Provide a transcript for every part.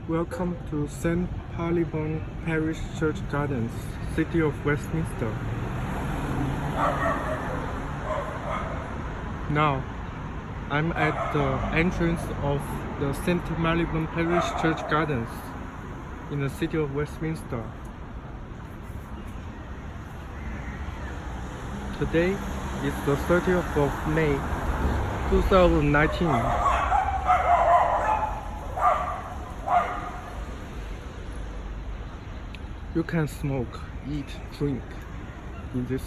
Welcome to St. Marylebone Parish Church Gardens, City of Westminster. Now, I'm at the entrance of the St. Marylebone Parish Church Gardens in the City of Westminster. Today is the 30th of May 2019. You can smoke, eat, drink in this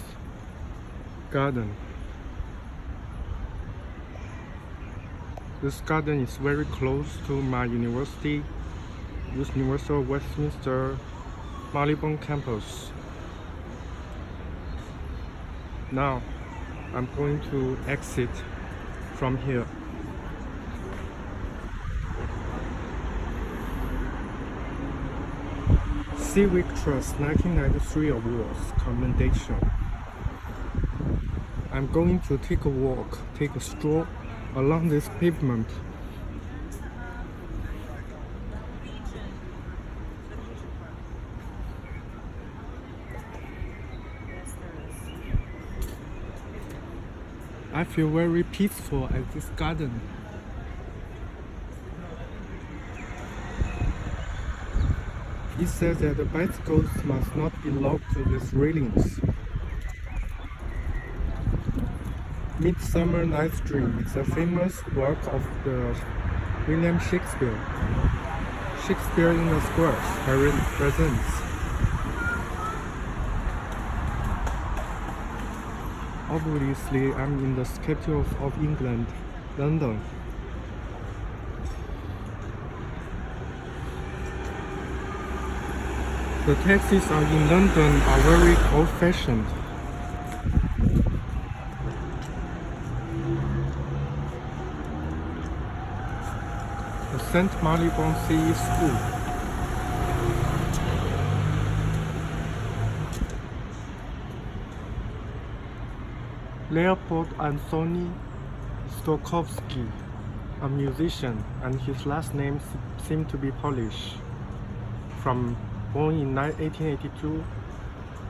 garden. This garden is very close to my university, University of Westminster Marylebone campus. Now, I'm going to exit from here. Civic Trust 1993 Awards Commendation. I'm going to take a walk, take a stroll along this pavement. I feel very peaceful at this garden. It says that the bicycles must not be locked to these railings. Midsummer Night's Dream is a famous work of the William Shakespeare. Shakespeare in the Square presents. Obviously, I'm in the capital of England, London. The taxis in London are very old-fashioned. The St. Marylebone CE School. Leopold Anthony Stokowski, a musician, and his last name seemed to be Polish. Born in 1882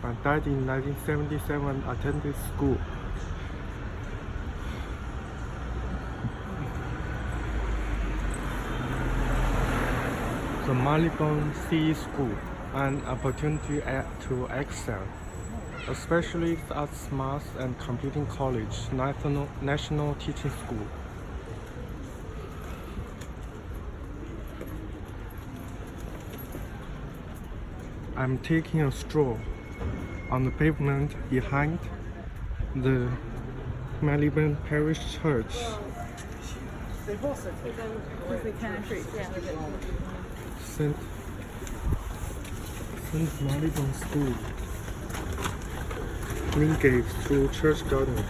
and died in 1977, attended school. The Marylebone CE School, an opportunity to excel, especially the Arts, Maths and Computing College, National Teaching School. I'm taking a stroll on the pavement behind the Marylebone Parish Church. St. Marylebone School. Green gates through Church Garden.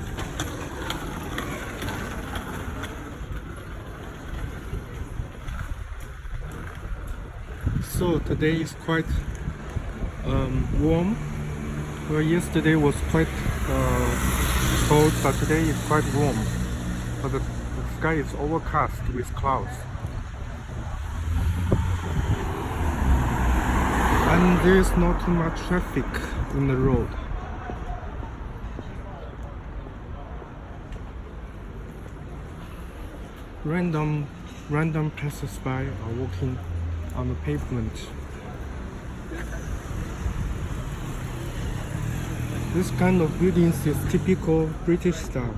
So today is quite warm. Well, yesterday was quite cold, but today is quite warm. But the sky is overcast with clouds. And there is not too much traffic in the road. Random passers-by are walking on the pavement. This kind of buildings is typical British style.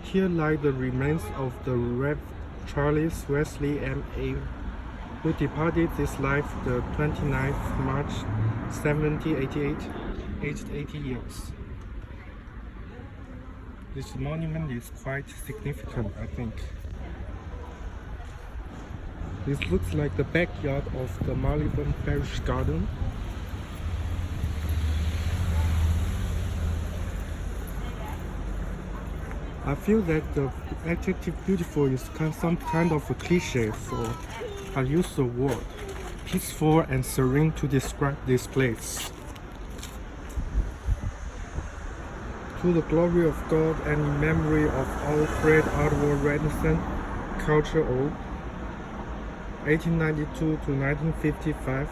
Here lie the remains of the Rev. Charles Wesley M.A., who departed this life the 29th March 1788, aged 80 years. This monument is quite significant, I think. This looks like the backyard of the Marylebone Parish Garden. I feel that the adjective beautiful is some kind of a cliche, so I use the word peaceful and serene to describe this place. To the glory of God and in memory of our great outward Renaissance culture old, 1892 to 1955.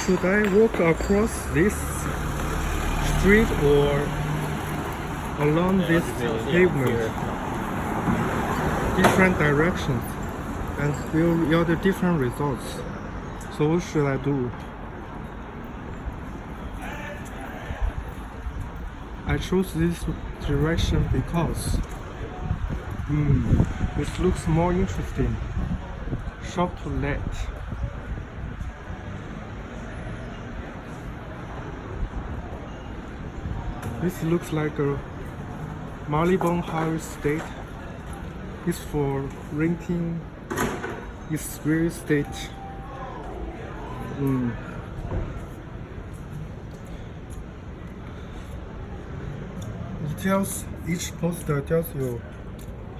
Should I walk across this street or along this pavement? Different directions and will yield different results. So what should I do? I chose this direction because it looks more interesting. Shop to let. This looks like a Marylebone High Street. It's for renting. It's real estate. Each poster tells you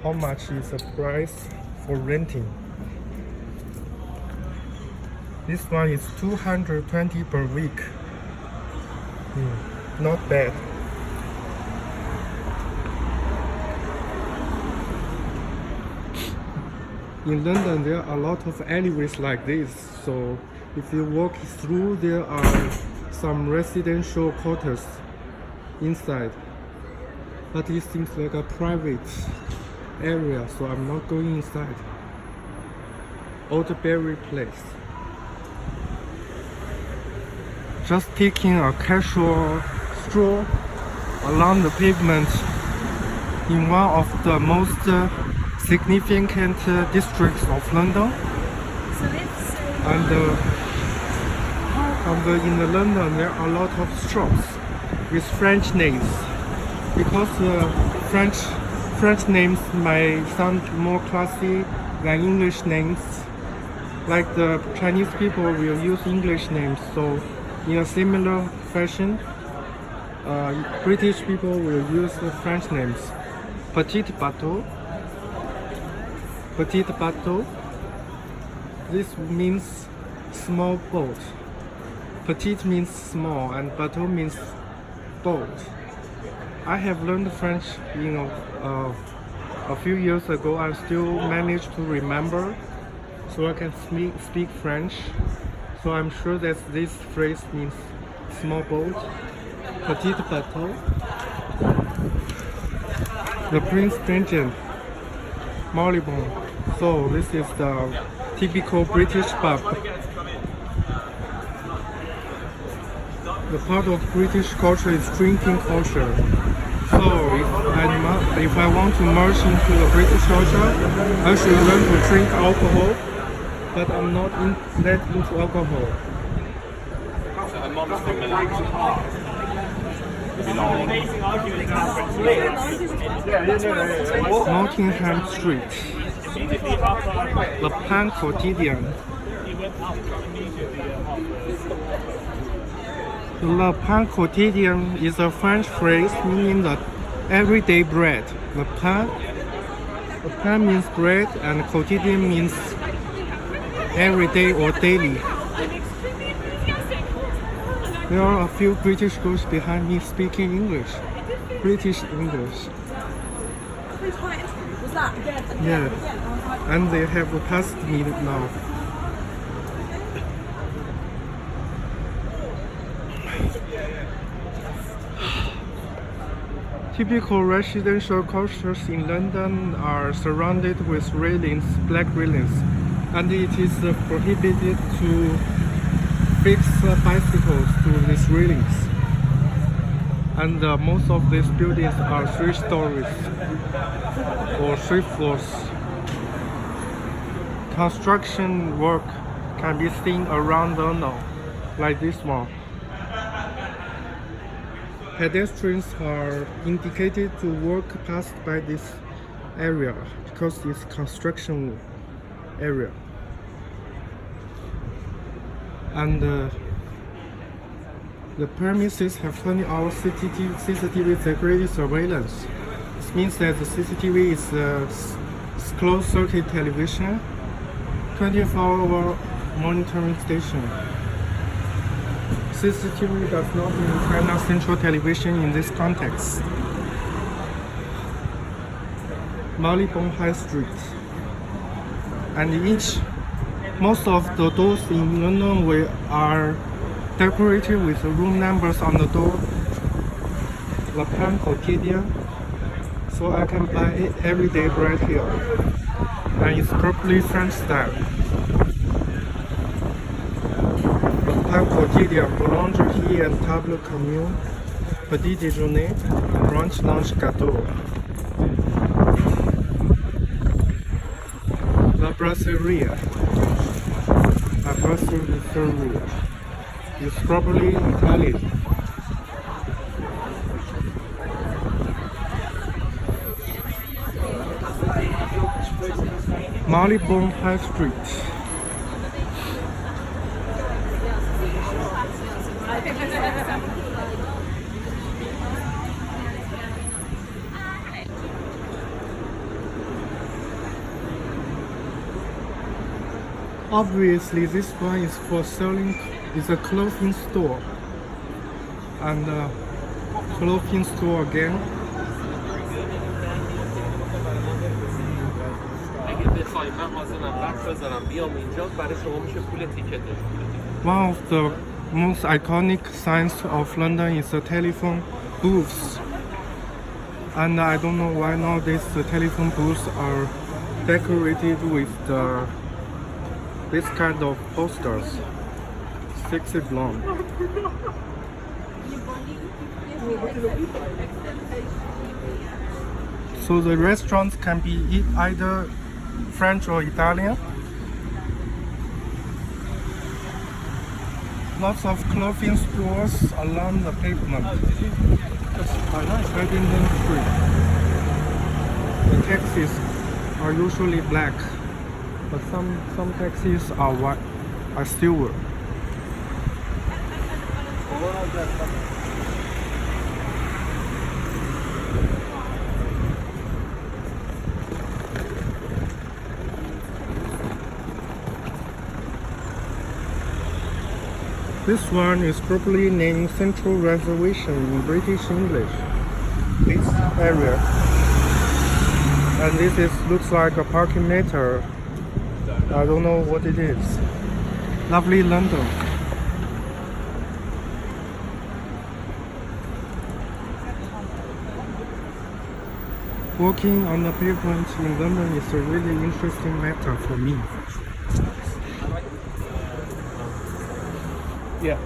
how much is the price for renting. This one is 220 per week. Not bad. In London, there are a lot of alleyways like this, so if you walk through, there are some residential quarters inside. But it seems like a private area, so I'm not going inside. Oldbury Place. Just taking a casual stroll along the pavement in one of the most significant districts of London. And in London there are a lot of shops with French names, because French names might sound more classy than English names. Like the Chinese people will use English names, so in a similar fashion, British people will use the French names. Petit bateau. This means small boat. Petit means small and bateau means boat. I have learned French a few years ago. I still managed to remember, so I can speak French. So I'm sure that this phrase means small boat. Petit bateau. The Prince Regent, Marylebone. So this is the typical British pub. The part of British culture is drinking culture. So if I want to merge into the British culture, I should learn to drink alcohol, but I'm not that into alcohol. Nottingham Street, the Pan Quotidian. Le pain quotidien is a French phrase meaning the everyday bread. Le pain means bread and quotidien means everyday or daily. There are a few British girls behind me speaking English. British English. Yeah. And they have passed me now. Typical residential cultures in London are surrounded with railings, black railings, and it is prohibited to fix bicycles to these railings. And most of these buildings are 3 stories or 3 floors. Construction work can be seen around London, like this one. Pedestrians are indicated to walk past by this area because it's construction area. And the premises have 20-hour CCTV security surveillance. This means that the CCTV is closed-circuit television, 24-hour monitoring station. CCTV does not mean China Central Television in this context. Marylebone High Street. And most of the doors in London are decorated with room numbers on the door. La Pan quotidienne. So I can buy it every day right here. And it's properly French style. La Pan quotidienne, boulangerie and table commune, petit déjeuner, brunch, lunch, gâteau. La brasserie. La brasserie. It's probably Italian. Marylebone High Street. Obviously, this one is for selling. It's a clothing store, and clothing store again. One of the most iconic signs of London is the telephone booths, and I don't know why nowadays the telephone booths are decorated with this kind of posters. Sexy blonde. So the restaurants can be either French or Italian. Lots of clothing stores along the pavement. That's quite nice. Paddington Street. The taxis are usually black, but some taxis are white, are silver. This one is properly named Central Reservation in British English. This area. And this looks like a parking meter. I don't know what it is. Lovely London. Walking on the pavement in London is a really interesting matter for me. Yeah.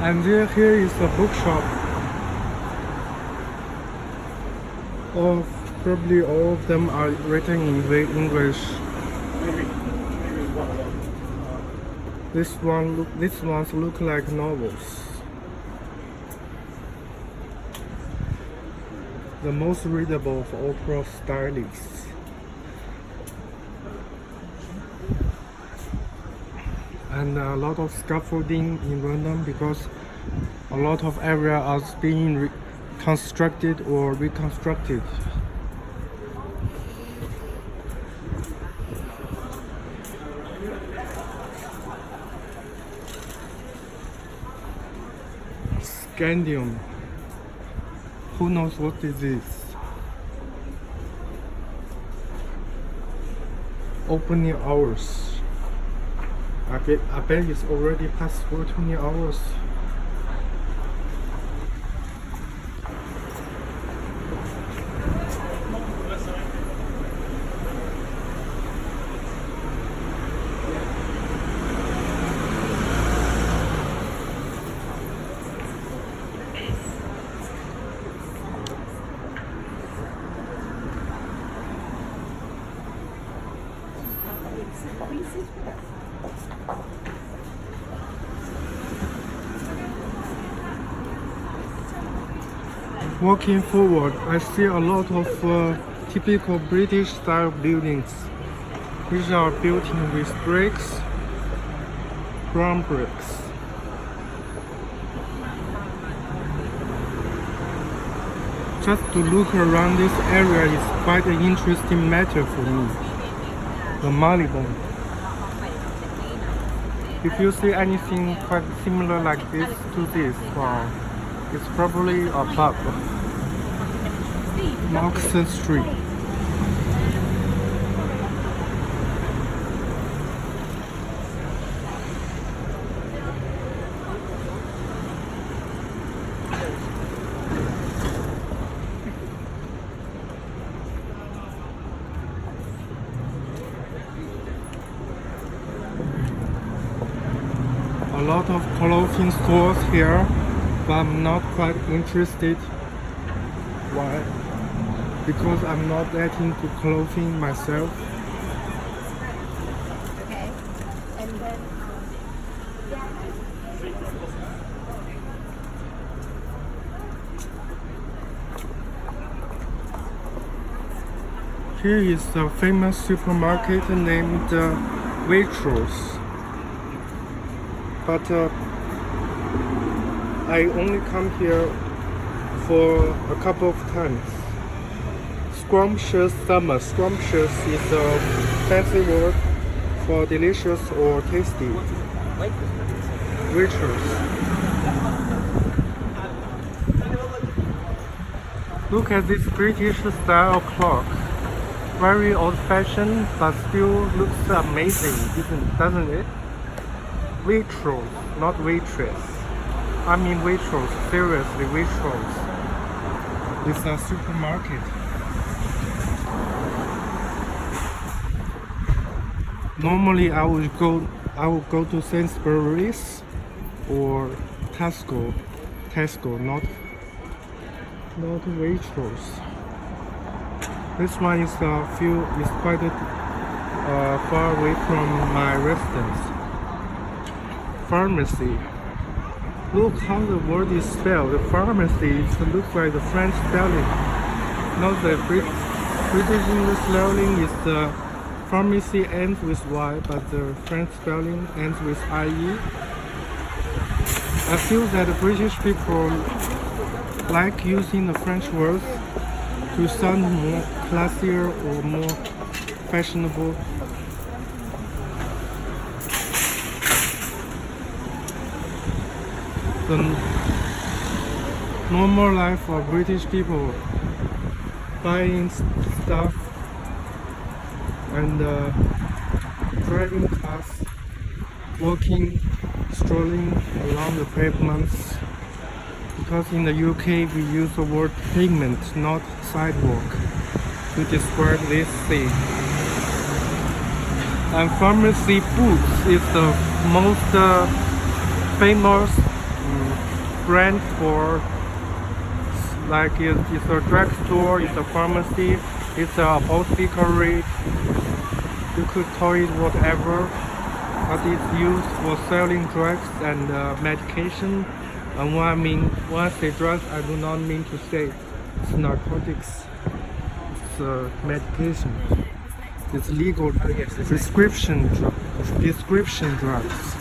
And here is a bookshop. Probably all of them are written in English. These ones look like novels. The most readable of opera stylists. And a lot of scaffolding in London because a lot of areas are being constructed or reconstructed. Scandium. Who knows what is this? Opening hours. I bet it's already past 14 hours. Walking forward, I see a lot of typical British style buildings. which are built in with bricks, brown bricks. Just to look around this area is quite an interesting matter for me. The Marylebone. If you see anything quite similar like this to this, well, it's probably a pub. Moxon Street. A lot of clothing stores here, but I'm not quite interested. Why? Because I'm not that into clothing myself. Okay. And then Here is a famous supermarket named Waitrose. But I only come here for a couple of times. Scrumptious summer. Scrumptious is a fancy word for delicious or tasty. Waitrose. Look at this British style clock. Very old-fashioned, but still looks amazing, doesn't it? Waitrose, not waitress. I mean Waitrose, seriously, Waitrose. It's a supermarket. Normally I would go to Sainsbury's or Tesco, not Waitrose. This one is quite far away from my residence. Pharmacy. Look how the word is spelled. The pharmacy looks like the French spelling. Not the British English spelling is the pharmacy ends with Y, but the French spelling ends with IE. I feel that the British people like using the French words to sound more classier or more fashionable. The normal life of British people, buying stuff and driving cars, walking, strolling along the pavements. Because in the UK we use the word pavement, not sidewalk, to describe this thing. And pharmacy Boots is the most famous brand for, like it's a drugstore, it's a pharmacy, it's a apothecary, you could call it whatever, but it's used for selling drugs and medication. And when I say drugs, I do not mean to say it's narcotics, it's medication, it's legal prescription drugs,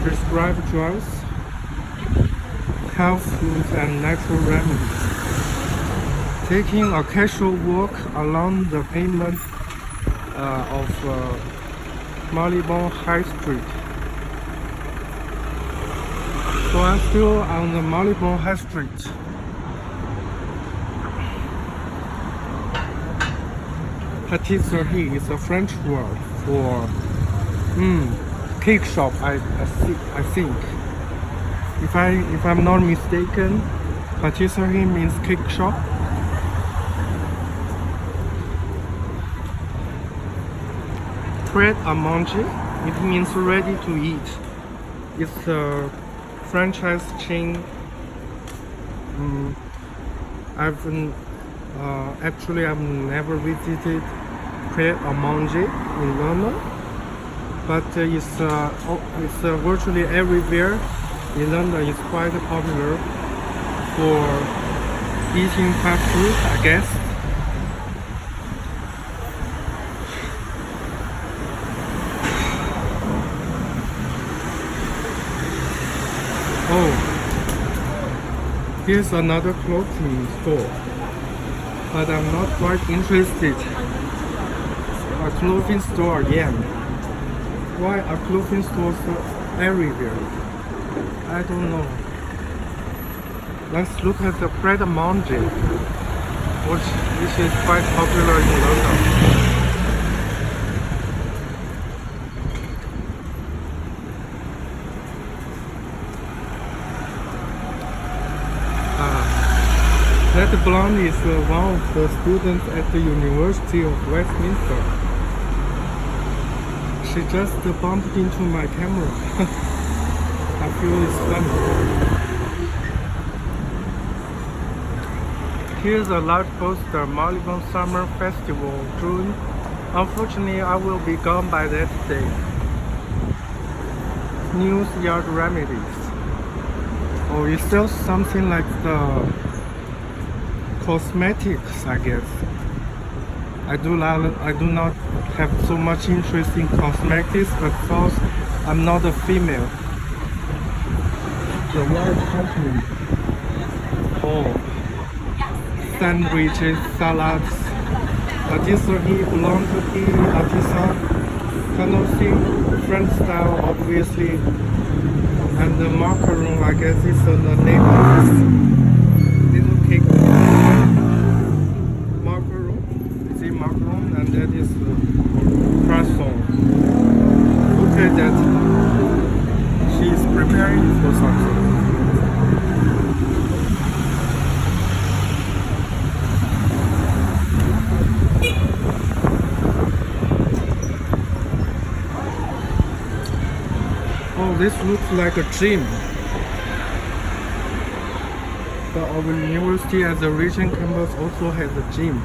prescribed drugs, health foods and natural remedies. Taking a casual walk along the pavement of Marylebone High Street. So I'm still on the Marylebone High Street. Patisserie is a French word for cake shop. I think. If I'm not mistaken, patisserie means cake shop. Prêt à manger, it means ready to eat. It's a franchise chain. I've never visited Prêt à manger in London, but it's virtually everywhere in London. It's quite popular for eating fast food, I guess. Oh, here's another clothing store, but I'm not quite interested. A clothing store again. Why are clothing stores everywhere? I don't know. Let's look at the bread manger, which is quite popular in London. That blonde is one of the students at the University of Westminster. She just bumped into my camera. I feel it's funny. Here's a large poster, Marylebone Summer Festival, June. Unfortunately, I will be gone by that day. News Yard Remedies. Oh, it sells something like the cosmetics, I guess. I do not have so much interest in cosmetics because I'm not a female. The large company. Oh, sandwiches, salads, patisserie, boulangerie, artisan, kind of thing, French style, obviously. And the macaron, I guess, is the name of this little cake. Macaron, is it macaron? And that is croissant. Look at that. She is preparing for something. Oh, this looks like a gym. But our university as a region campus also has a gym.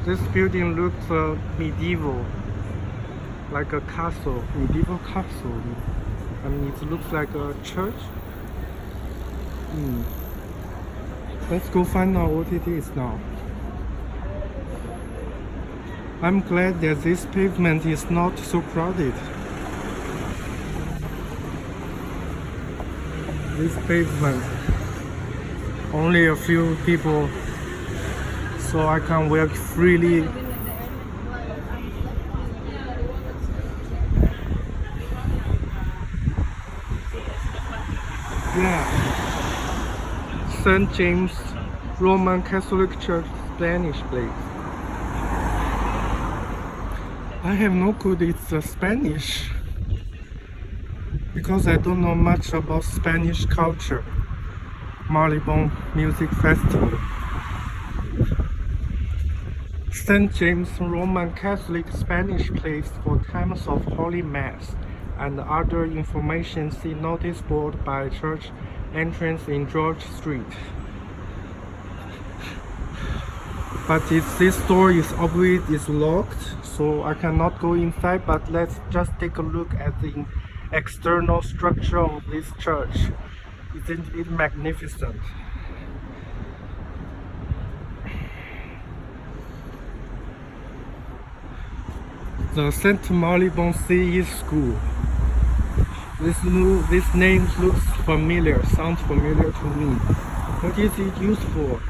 This building looks medieval, like a castle, medieval castle. I mean, it looks like a church. Let's go find out what it is now. I'm glad that this pavement is not so crowded. This pavement, only a few people, so I can walk freely. Yeah, St. James Roman Catholic Church, Spanish place. I have no clue it's Spanish because I don't know much about Spanish culture. Marylebone Music Festival. St. James Roman Catholic Spanish place for times of Holy Mass and other information. See notice board by church entrance in George Street. But this door is obviously locked, so I cannot go inside. But let's just take a look at the external structure of this church. Isn't it magnificent? The St. Marylebone CE School. This name looks familiar, sounds familiar to me. What is it used for?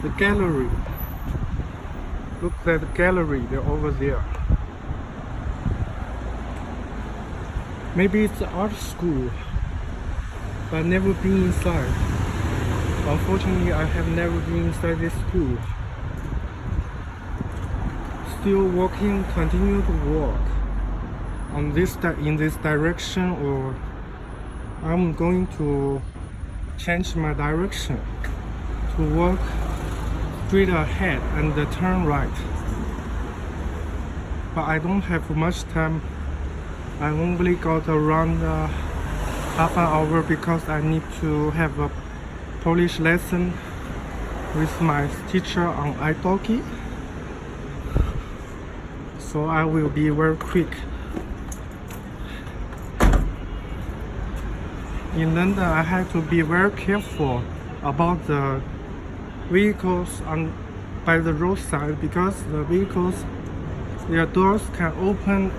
The gallery. Look at the gallery, they're over there. Maybe it's an art school, but I've never been inside. Unfortunately, I have never been inside this school. Still walking, continue to walk on in this direction, or I'm going to change my direction to walk straight ahead and turn right. But I don't have much time. I only got around half an hour because I need to have a Polish lesson with my teacher on italki. So I will be very quick. In London, I have to be very careful about the vehicles by the roadside because the vehicles, their doors can open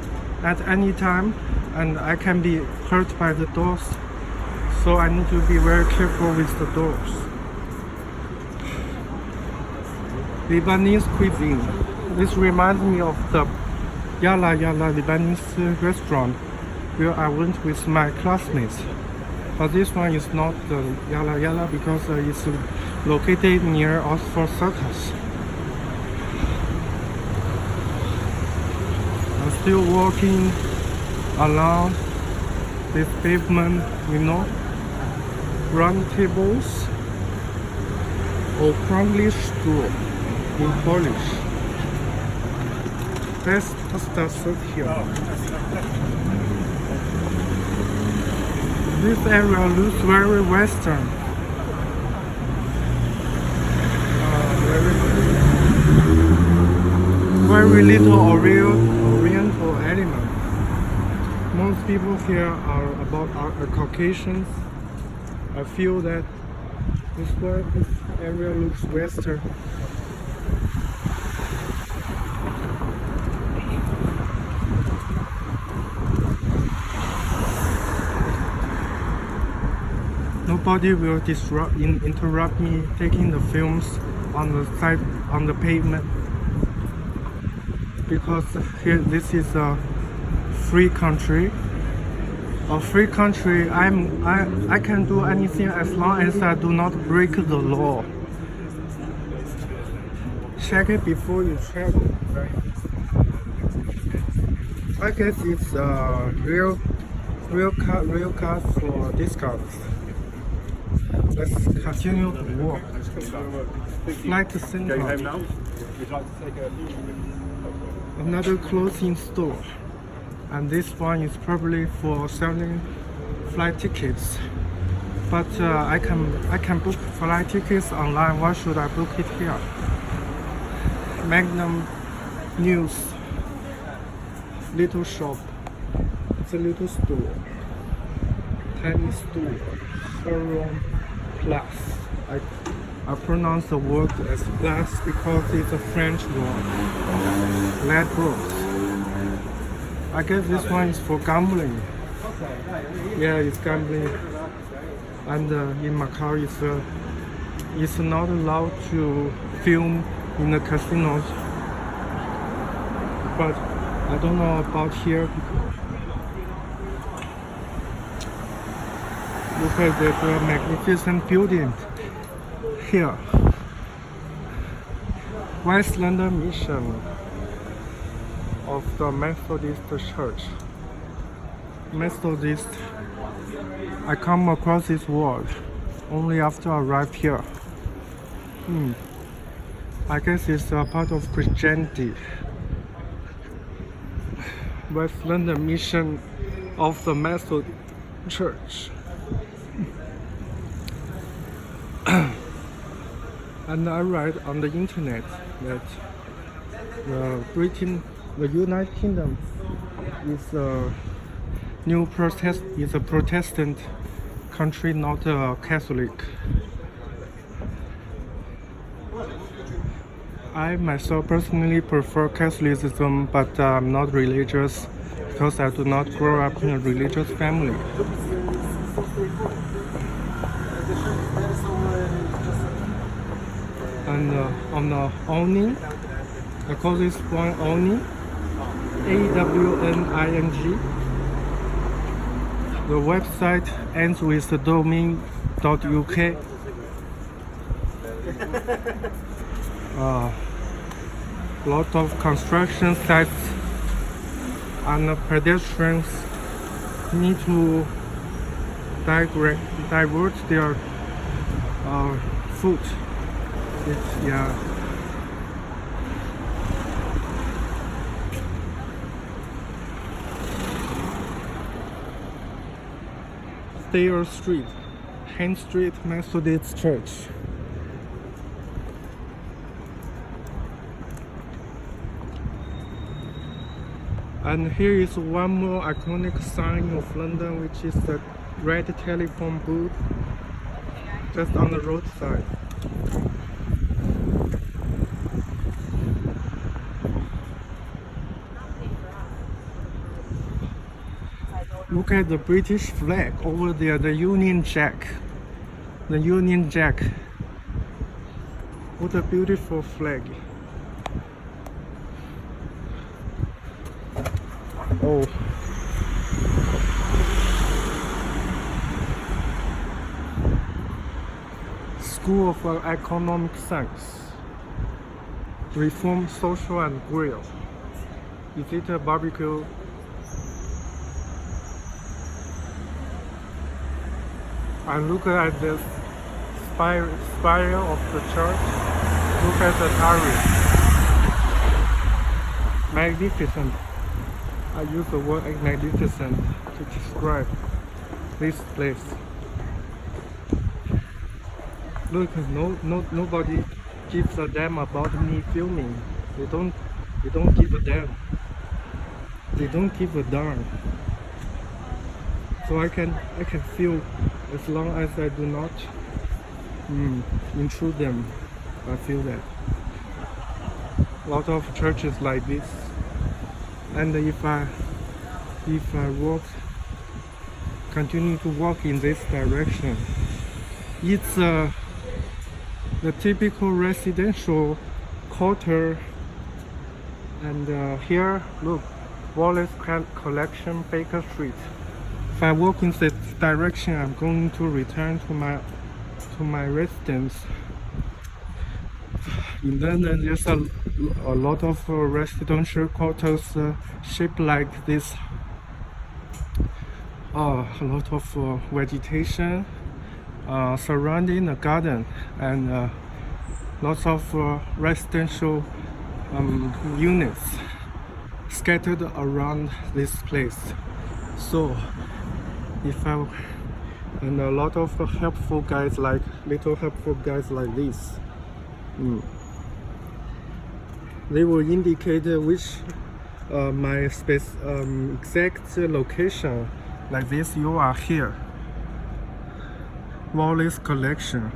at any time and I can be hurt by the doors, so I need to be very careful with the doors. Lebanese cuisine. This reminds me of the Yala Yala Lebanese restaurant where I went with my classmates. But this one is not the Yala Yala because it's located near Oxford Circus. I'm still walking along this pavement, round tables or Polish stool in Polish. That's pasta soup here. This area looks very western. Very little oriental element. Most people here are Caucasians. I feel that this area looks western. Nobody will interrupt me taking the films on the pavement, because here this is a free country. A free country, I can do anything as long as I do not break the law. Check it before you travel. I guess it's real card for discounts. Let's continue to walk. Flight center. Another clothing store. And this one is probably for selling flight tickets. But I can book flight tickets online. Why should I book it here? Magnum News. Little shop. It's a little store. Tiny store. Showroom Plus. I pronounce the word as plus because it's a French word. Ladbrokes. I guess this one is for gambling. Yeah, it's gambling. And in Macau, it's not allowed to film in the casinos. But I don't know about here. Look at that magnificent building here. West London Mission of the Methodist Church. Methodist. I come across this word only after I arrived here. I guess it's a part of Christianity. West London Mission of the Methodist Church. And I read on the internet that the United Kingdom is a Protestant country, not a Catholic. I myself personally prefer Catholicism, but I'm not religious because I do not grow up in a religious family. And on the awning, I call this one awning, AWNING. The website ends with the domain.uk. Lot of construction sites and pedestrians need to divert their foot. Thayer Street, Hen Street Methodist Church. And here is one more iconic sign of London, which is the red telephone booth just on the roadside. Look at the British flag over there, the Union Jack. The Union Jack. What a beautiful flag. Oh. School of Economic Science. Reform Social and Grill. Is it a barbecue? And look at the spire of the church. Look at the turret. Magnificent. I use the word magnificent to describe this place. Look, nobody gives a damn about me filming. They don't give a damn. They don't give a darn. So I can feel, as long as I do not intrude them. I feel that. A lot of churches like this. And if I continue to walk in this direction, it's the typical residential quarter. And here, look, Wallace Collection, Baker Street. If I walk in this direction, I'm going to return to my residence. In London, there's a lot of residential quarters shaped like this. A lot of vegetation surrounding the garden, and lots of residential units scattered around this place. So and a lot of little helpful guys like this, they will indicate which my exact location. Like this, you are here. Wallace Collection.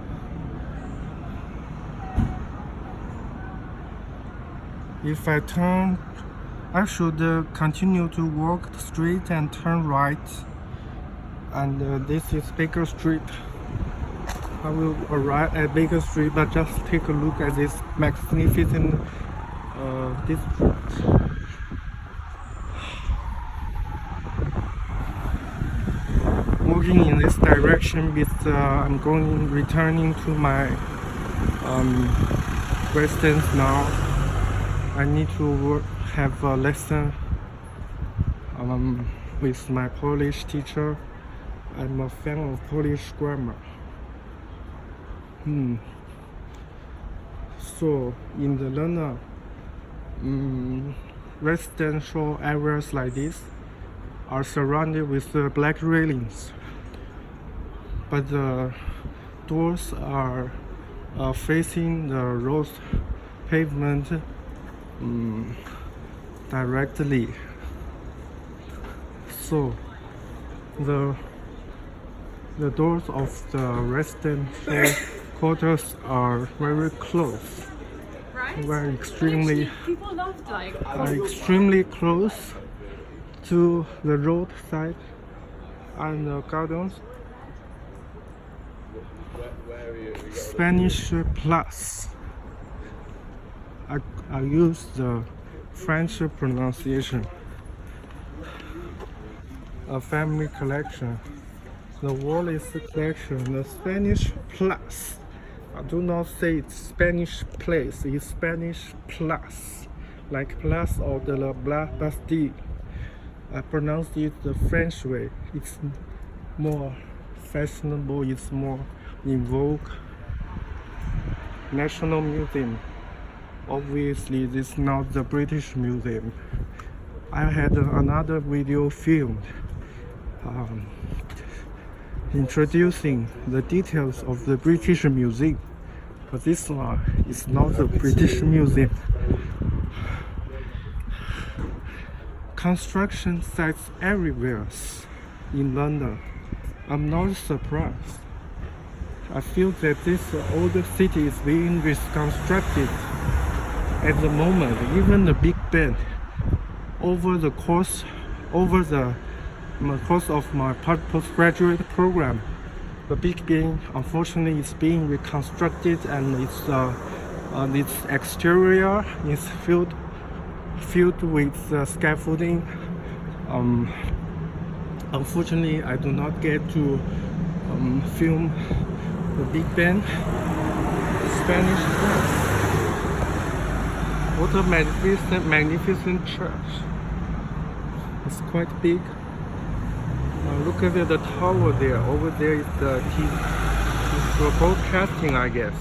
If I turn, I should continue to walk straight and turn right. And this is Baker Street. I will arrive at Baker Street, but just take a look at this magnificent district. Moving in this direction with I'm returning to my residence now. I need to have a lesson with my Polish teacher. I'm a fan of Polish grammar. So in the London residential areas like this are surrounded with black railings, but the doors are facing the road pavement directly. So the doors of the residential quarters are very close, very extremely close to the roadside and the gardens. Spanish Plus. I use the French pronunciation. A family collection. The Wallace Collection. The Spanish Plus. I do not say it's Spanish Place. It's Spanish Plus. Like Place or de la Bastille. I pronounce it the French way. It's more fashionable. It's more in vogue. National Museum. Obviously, this is not the British Museum. I had another video filmed introducing the details of the British Museum, but this one is not the British Museum. Construction sites everywhere in London. I'm not surprised. I feel that this old city is being reconstructed at the moment. Even the Big Ben, over the Because of my postgraduate program. The Big Ben, unfortunately, is being reconstructed, and its exterior is filled with scaffolding. Unfortunately, I do not get to film the Big Ben. Spanish flag. What a magnificent church! It's quite big. Look at the tower there. Over there is the broadcasting, I guess.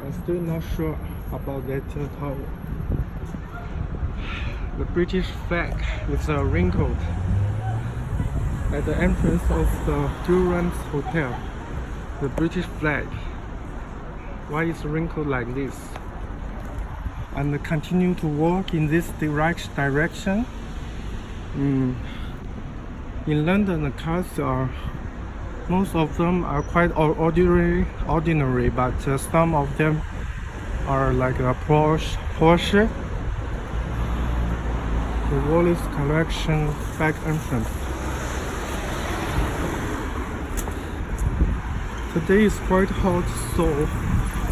I'm still not sure about that tower. The British flag is wrinkled at the entrance of the Durrance Hotel. The British flag. Why is wrinkled like this? And continue to walk in this direction. In London, the cars most of them are quite ordinary, but some of them are like a Porsche. The Wallace Collection back entrance. Today is quite hot, so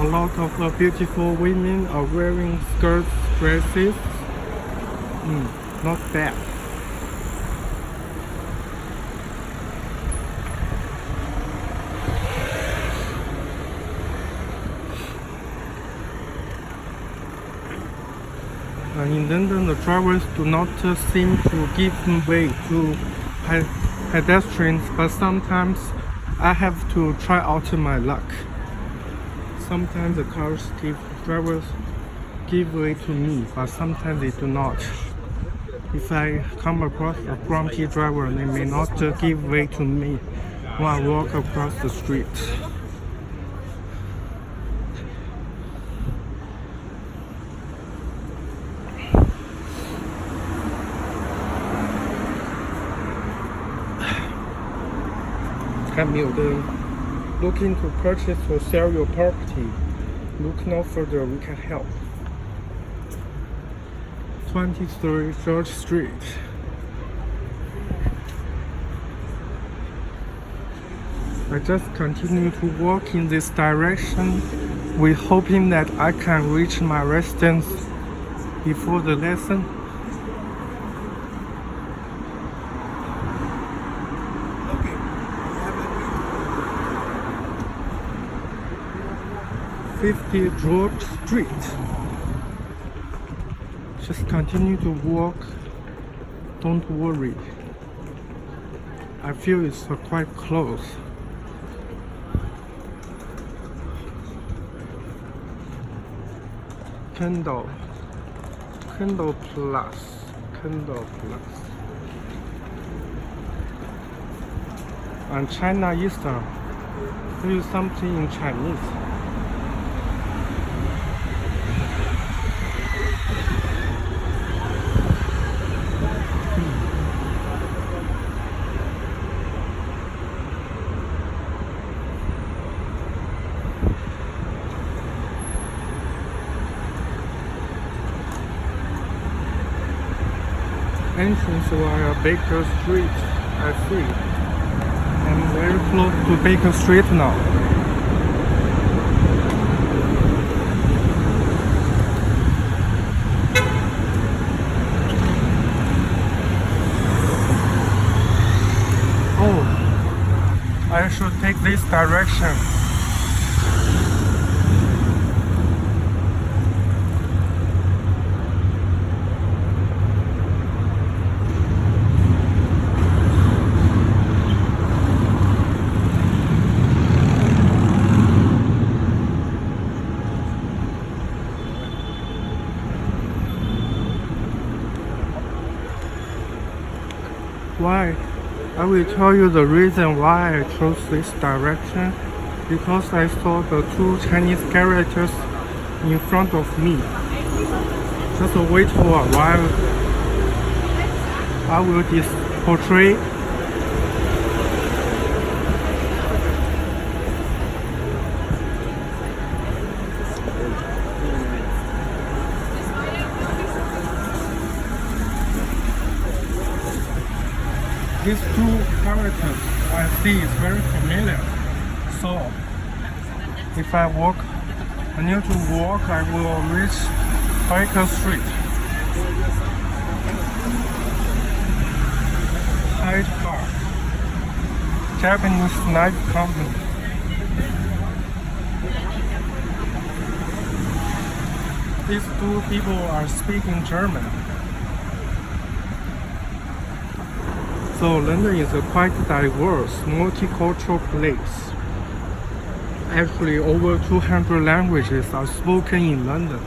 a lot of beautiful women are wearing skirts, dresses. Not bad. In London, the drivers do not seem to give way to pedestrians, but sometimes I have to try out my luck. Sometimes the drivers give way to me, but sometimes they do not. If I come across a grumpy driver, they may not give way to me when I walk across the street. Looking to purchase or sell your property. Look no further, we can help. 23 George Street. I just continue to walk in this direction with hoping that I can reach my residence before the lesson. George Street. Just continue to walk. Don't worry. I feel it's quite close. Kendall Plus. And China Eastern. There is something in Chinese. Entrance via Baker Street, I see. I'm very close to Baker Street now. Oh, I should take this direction. Why? I will tell you the reason why I chose this direction. Because I saw the two Chinese characters in front of me. Just wait for a while. I will portray. These two characters I see is very familiar. So if I need to walk, I will reach Baker Street. Hyde Park. Japanese knife company. These two people are speaking German. So London is a quite diverse, multicultural place. Actually, over 200 languages are spoken in London.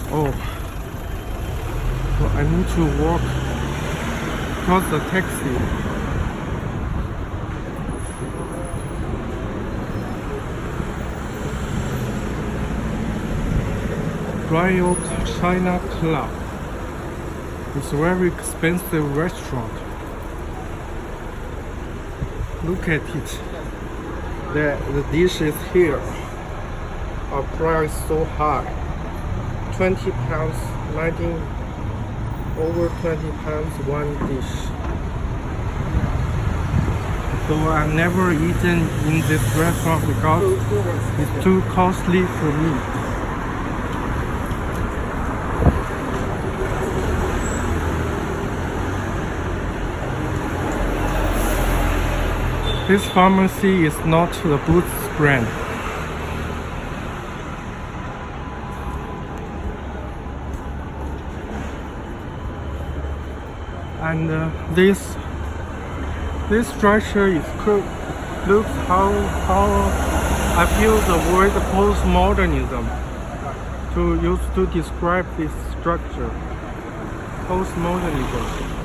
Oh, so I need to walk towards the taxi. Royal China Club. It's a very expensive restaurant. Look at it. The dishes here are priced so high. £20, 19, over £20 one dish. So I've never eaten in this restaurant because it's too costly for me. This pharmacy is not the Boots brand. And this structure is cool. Looks how I feel the word postmodernism to describe this structure. Postmodernism.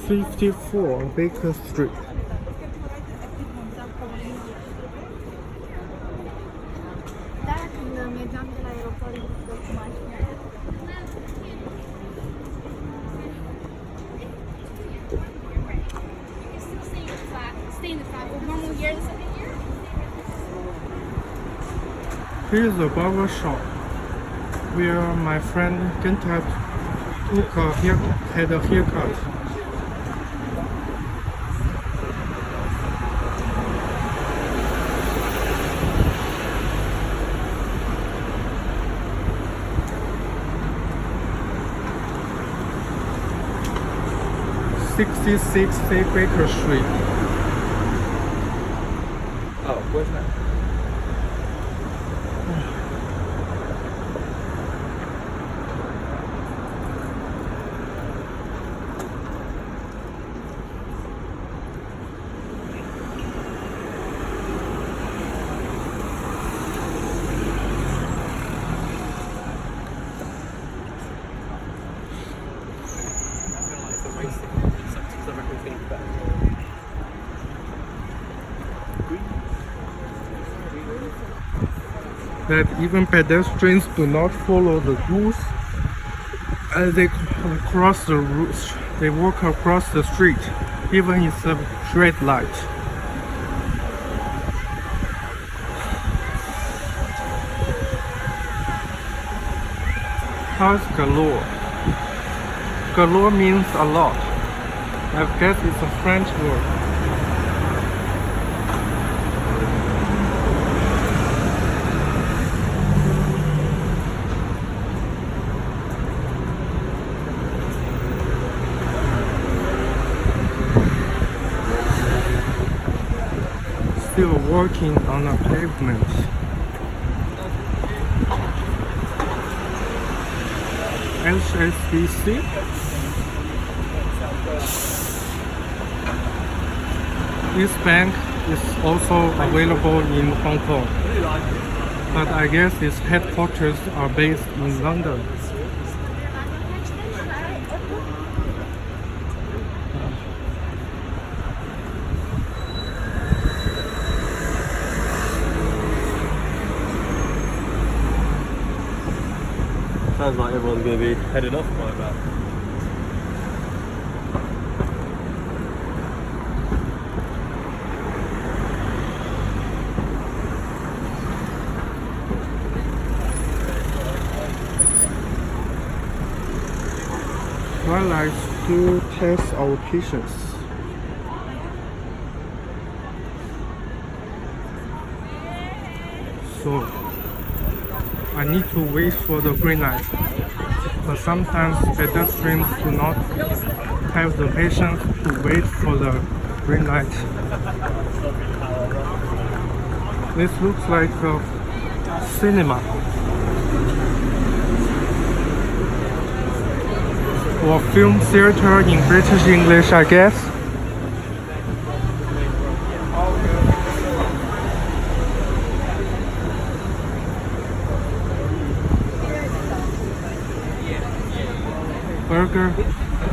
'54 Baker Street. Here's a barber shop where my friend Genta had a haircut. '66 Baker Street. Oh, where's that? That even pedestrians do not follow the rules as they cross the routes. They walk across the street, even it's a red light. How's galore? Galore means a lot. I guess it's a French word. Still walking on a pavement. HSBC. This bank is also available in Hong Kong, but I guess its headquarters are based in London. Sounds like everyone's going to be heading off right about. Well, I still test our patience. So I need to wait for the green light. But sometimes pedestrians do not have the patience to wait for the green light. This looks like a cinema or film theater in British English, I guess. Burger,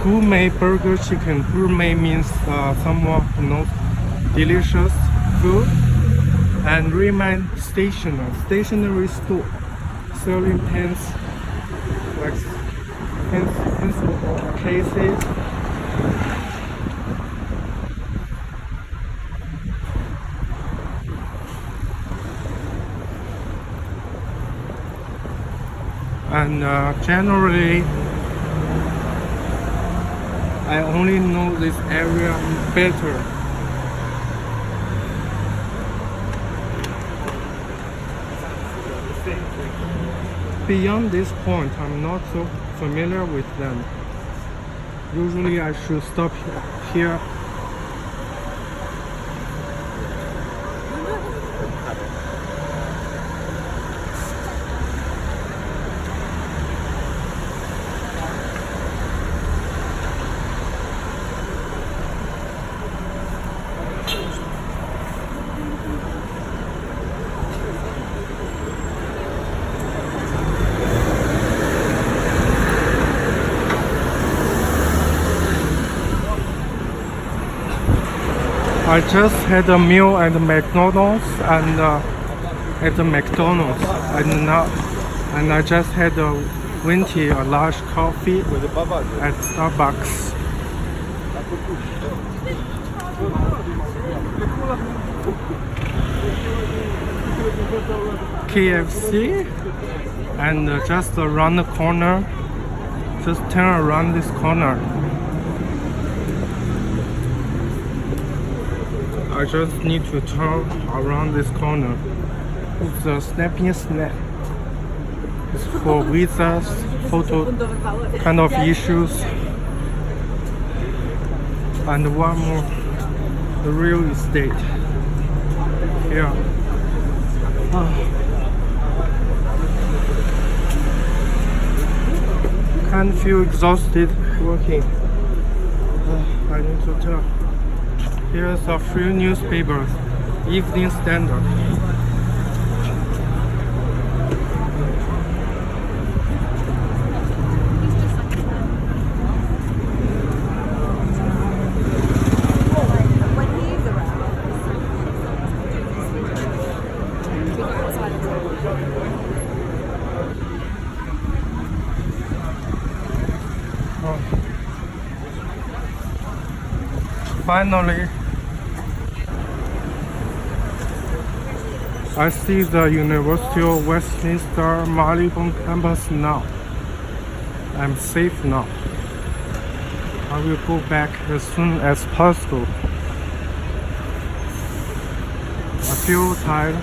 gourmet burger chicken. Gourmet means someone who knows delicious food. And Riemann stationery store, selling pens, like pencil cases. And generally, I only know this area better. Beyond this point, I'm not so familiar with them. Usually I should stop here. I just had a meal at McDonald's and and I just had a venti, a large coffee at Starbucks. KFC, and just around the corner, just turn around this corner. I just need to turn around this corner. It's a snapping snack. It's for visas, photo kind of issues. And one more, the real estate. Here. Can't feel exhausted working. I need to tell. Here's a few newspapers, Evening Standard. Finally, I see the University of Westminster Marylebone campus now. I'm safe now. I will go back as soon as possible. I feel tired.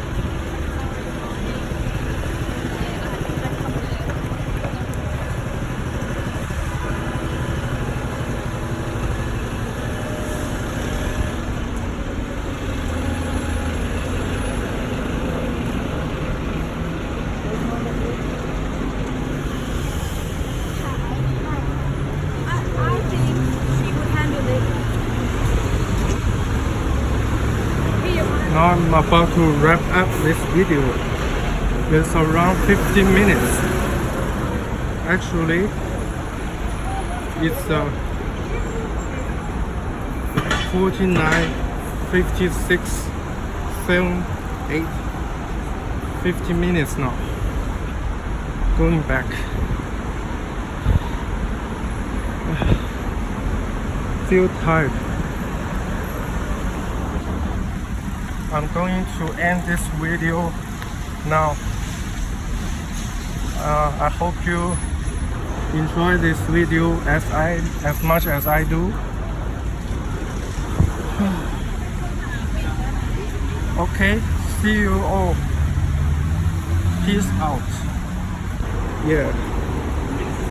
Now I'm about to wrap up this video. It's around 15 minutes. Actually, it's 49, 56, 7, 8, 50 minutes now. Going back. Feel tired. I'm going to end this video now. I hope you enjoy this video as much as I do. Okay, see you all. Peace out. Yeah.